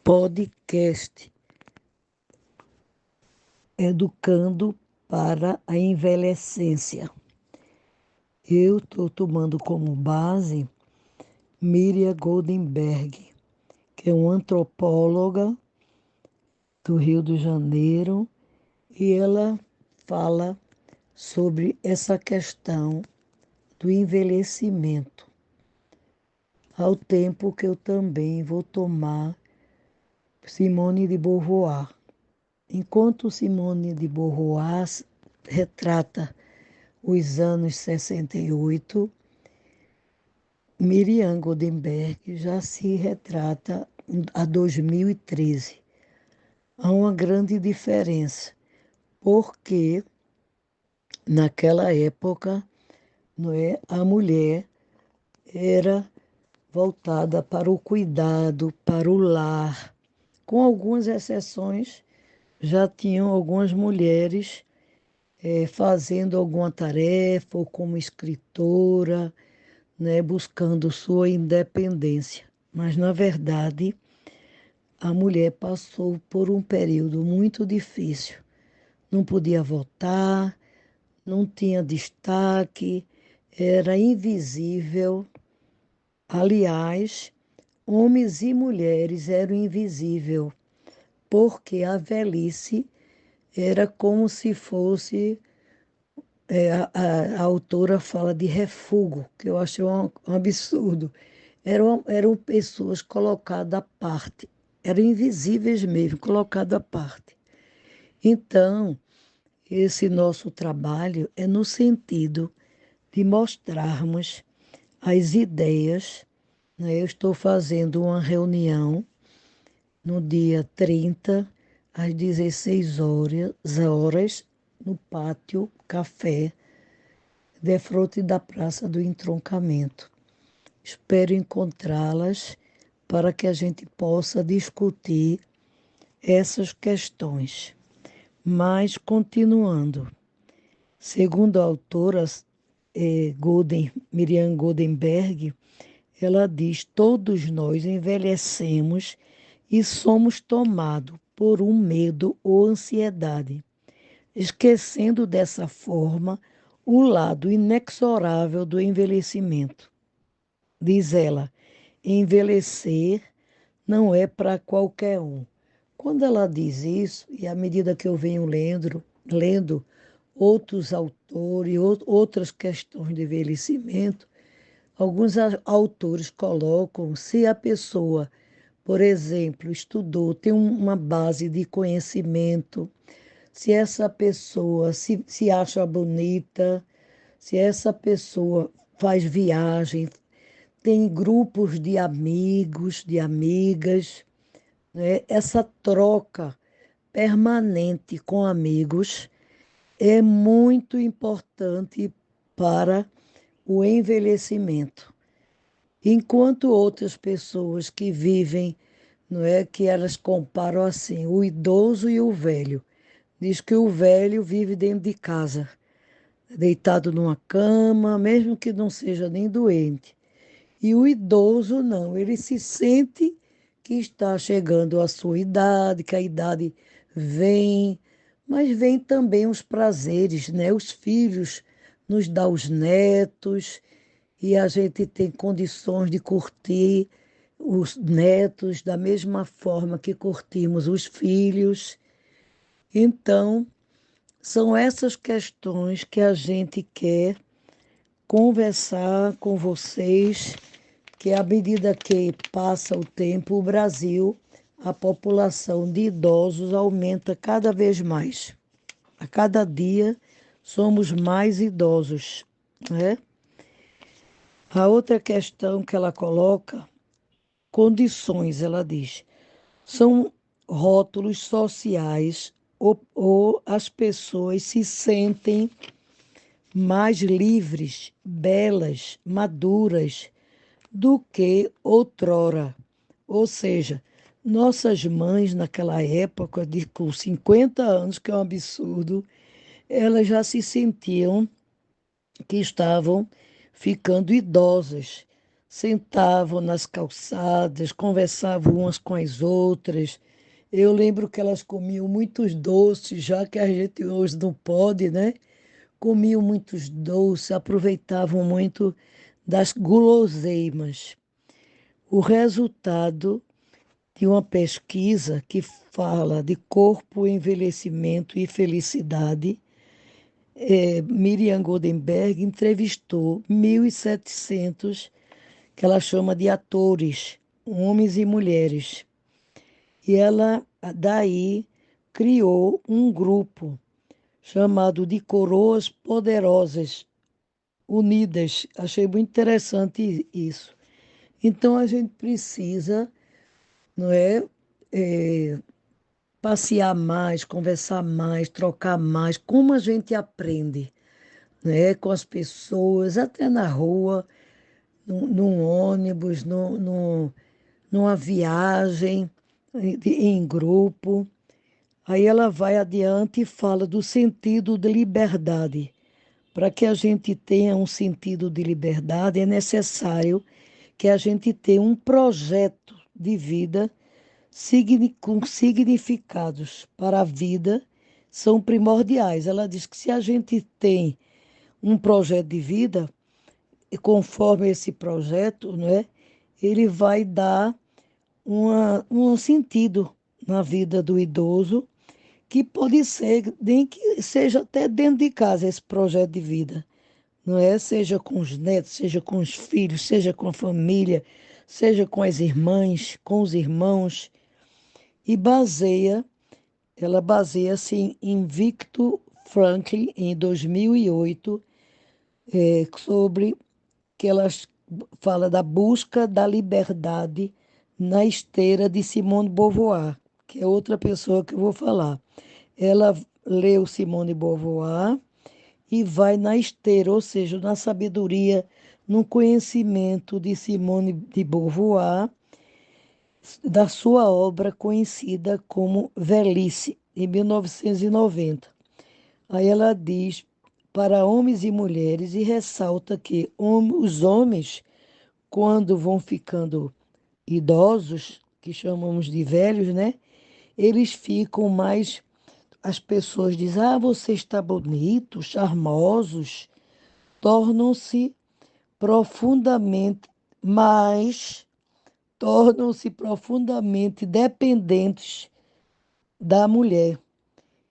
podcast Educando para a Envelhecência. Eu estou tomando como base Miriam Goldenberg, que é uma antropóloga do Rio de Janeiro, e ela fala sobre essa questão do envelhecimento, ao tempo que eu também vou tomar Simone de Beauvoir. Enquanto Simone de Beauvoir retrata os anos 68, Miriam Goldenberg já se retrata a 2013. Há uma grande diferença, porque naquela época, não é, a mulher era voltada para o cuidado, para o lar. Com algumas exceções, já tinham algumas mulheres fazendo alguma tarefa, ou como escritora, né, buscando sua independência. Mas, na verdade, a mulher passou por um período muito difícil. Não podia votar, não tinha destaque, era invisível. Aliás, homens e mulheres eram invisíveis, porque a velhice era como se fosse. A autora fala de refúgio, que eu achei um absurdo. Eram pessoas colocadas à parte, eram invisíveis mesmo, colocadas à parte. Então, esse nosso trabalho é no sentido de mostrarmos as ideias, né? Eu estou fazendo uma reunião no dia 30, às 16 horas, no Pátio Café, defronte da Praça do Entroncamento. Espero encontrá-las para que a gente possa discutir essas questões. Mas, continuando, segundo a autora Miriam Goldenberg, ela diz: todos nós envelhecemos e somos tomados por um medo ou ansiedade, esquecendo dessa forma o lado inexorável do envelhecimento. Diz ela: envelhecer não é para qualquer um. Quando ela diz isso, e à medida que eu venho lendo outros autores, outras questões de envelhecimento, alguns autores colocam se a pessoa, por exemplo, estudou, tem uma base de conhecimento, se essa pessoa se acha bonita, se essa pessoa faz viagem, tem grupos de amigos, de amigas, né? Essa troca permanente com amigos é muito importante para o envelhecimento. Enquanto outras pessoas que vivem, não é, que elas comparam assim, o idoso e o velho. Diz que o velho vive dentro de casa, deitado numa cama, mesmo que não seja nem doente. E o idoso não, ele se sente que está chegando à sua idade, que a idade vem, mas vem também os prazeres, né? Os filhos nos dão os netos e a gente tem condições de curtir os netos da mesma forma que curtimos os filhos. Então, são essas questões que a gente quer conversar com vocês, que à medida que passa o tempo, o Brasil, a população de idosos aumenta cada vez mais. A cada dia somos mais idosos, né? A outra questão que ela coloca, condições, ela diz, são rótulos sociais ou as pessoas se sentem mais livres, belas, maduras do que outrora. Ou seja, nossas mães naquela época, com 50 anos, que é um absurdo, elas já se sentiam que estavam ficando idosas, sentavam nas calçadas, conversavam umas com as outras. Eu lembro que elas comiam muitos doces, já que a gente hoje não pode, né? Comiam muitos doces, aproveitavam muito das guloseimas. O resultado de uma pesquisa que fala de corpo, envelhecimento e felicidade, Miriam Goldenberg entrevistou 1.700 que ela chama de atores, homens e mulheres. E ela, daí, criou um grupo chamado de Coroas Poderosas Unidas. Achei muito interessante isso. Então, a gente precisa, não é, é, passear mais, conversar mais, trocar mais, como a gente aprende, né, com as pessoas, até na rua, num ônibus, numa viagem em grupo. Aí ela vai adiante e fala do sentido de liberdade. Para que a gente tenha um sentido de liberdade, é necessário que a gente tenha um projeto de vida com significados para a vida, são primordiais. Ela diz que se a gente tem um projeto de vida, e conforme esse projeto, não é, ele vai dar um sentido na vida do idoso, que pode ser, nem que seja até dentro de casa esse projeto de vida, não é? Seja com os netos, seja com os filhos, seja com a família, seja com as irmãs, com os irmãos, e ela baseia-se em Viktor Frankl, em 2008, sobre que ela fala da busca da liberdade na esteira de Simone de Beauvoir, que é outra pessoa que eu vou falar. Ela leu Simone de Beauvoir e vai na esteira, ou seja, na sabedoria, no conhecimento de Simone de Beauvoir, da sua obra conhecida como Velhice, em 1990. Aí ela diz para homens e mulheres e ressalta que os homens, quando vão ficando idosos, que chamamos de velhos, né? Eles ficam mais. As pessoas dizem: ah, você está bonito, charmosos, tornam-se profundamente mais, tornam-se profundamente dependentes da mulher.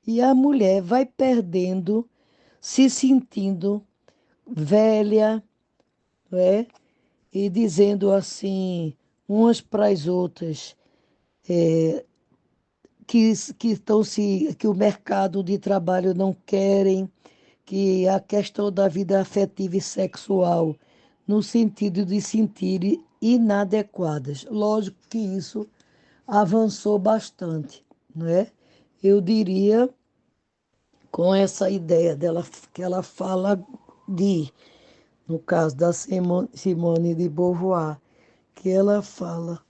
E a mulher vai perdendo, se sentindo velha, né? E dizendo assim, umas para as outras, que estão que o mercado de trabalho não querem, que a questão da vida afetiva e sexual, no sentido de sentir inadequadas. Lógico que isso avançou bastante, não é? Eu diria, com essa ideia dela, que ela fala no caso da Simone de Beauvoir, que ela fala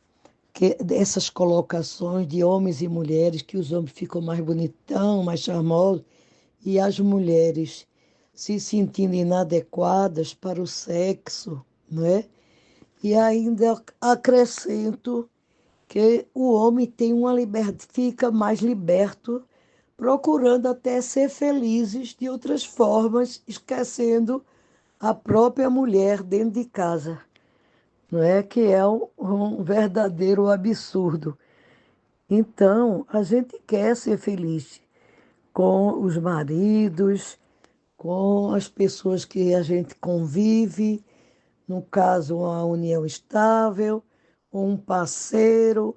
que essas colocações de homens e mulheres, que os homens ficam mais bonitão, mais charmosos, e as mulheres se sentindo inadequadas para o sexo, não é? E ainda acrescento que o homem tem uma liberdade, fica mais liberto, procurando até ser felizes de outras formas, esquecendo a própria mulher dentro de casa, não é? Que é um verdadeiro absurdo. Então, a gente quer ser feliz com os maridos, com as pessoas que a gente convive, no caso, uma união estável, um parceiro,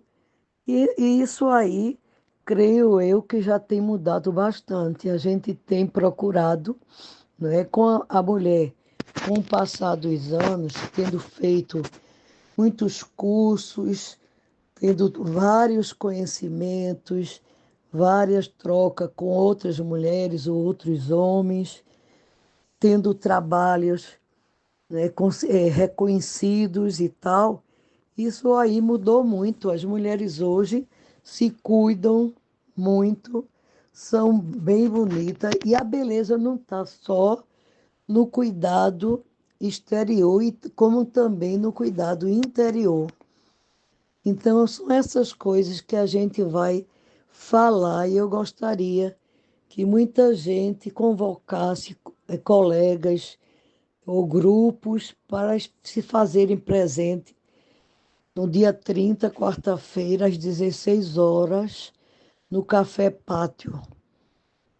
e isso aí, creio eu, que já tem mudado bastante. A gente tem procurado, não é, com a mulher, com o passar dos anos, tendo feito muitos cursos, tendo vários conhecimentos, várias trocas com outras mulheres ou outros homens, tendo trabalhos, né, reconhecidos e tal. Isso aí mudou muito. As mulheres hoje se cuidam muito, são bem bonitas e a beleza não está só no cuidado exterior e como também no cuidado interior. Então, são essas coisas que a gente vai falar e eu gostaria que muita gente convocasse colegas ou grupos para se fazerem presente no dia 30, quarta-feira, às 16 horas, no Café Pátio.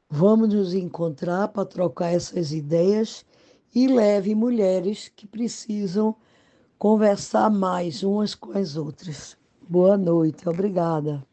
Vamos nos encontrar para trocar essas ideias e leve mulheres que precisam conversar mais umas com as outras. Boa noite, obrigada.